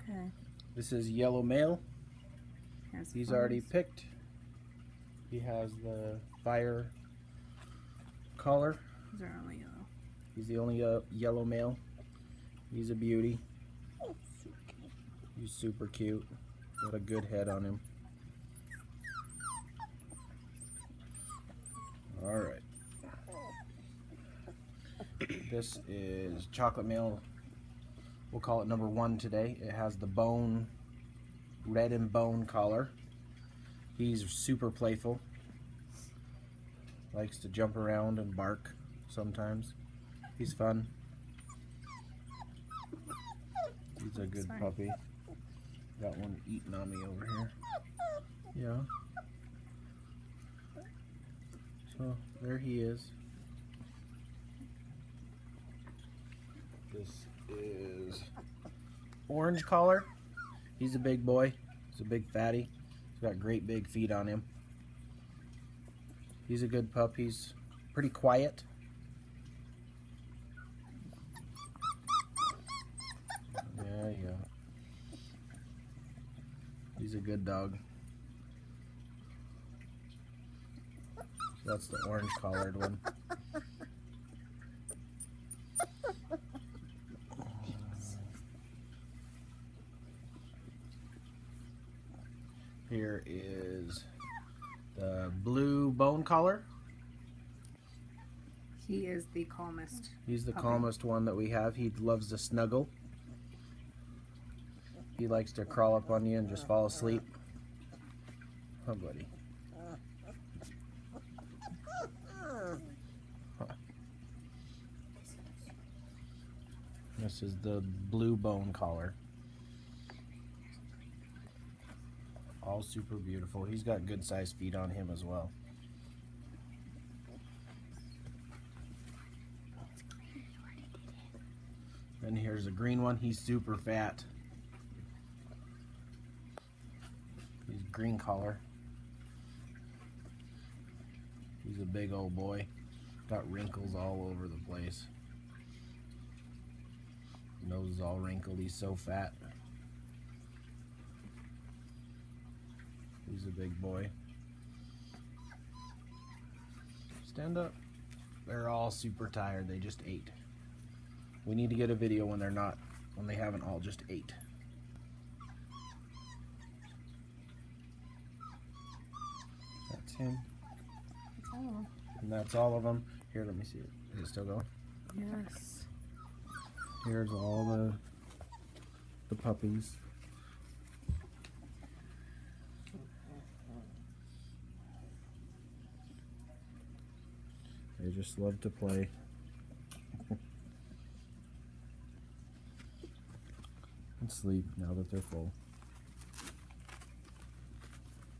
Okay. This is yellow male. He's already picked. He has the fire collar. These are only yellow. He's the only yellow male. He's a beauty. He's super cute. Got a good head on him. Alright. This is chocolate male. We'll call it number 1 today. It has the bone, red and bone collar. He's super playful. Likes to jump around and bark sometimes. He's fun. He's a good puppy. Got one eating on me over here. Yeah. So there he is. This is orange collar. He's a big boy. He's a big fatty. He's got great big feet on him. He's a good pup. He's pretty quiet. Yeah. He's a good dog. So that's the orange collared one. Here is the blue bone collar. He is the calmest. He's the calmest one that we have. He loves to snuggle. He likes to crawl up on you and just fall asleep. Oh, buddy. Huh. This is the blue bone collar. All super beautiful. He's got good sized feet on him as well. And here's a green one. He's super fat. He's green collar. He's a big old boy. Got wrinkles all over the place. Nose is all wrinkled. He's so fat. He's a big boy. Stand up. They're all super tired. They just ate. We need to get a video when they're not, when they haven't all just ate. That's him. That's all of them. And that's all of them. Here, let me see it. Is it still going? Yes. Here's all the puppies. They just love to play. And sleep now that they're full.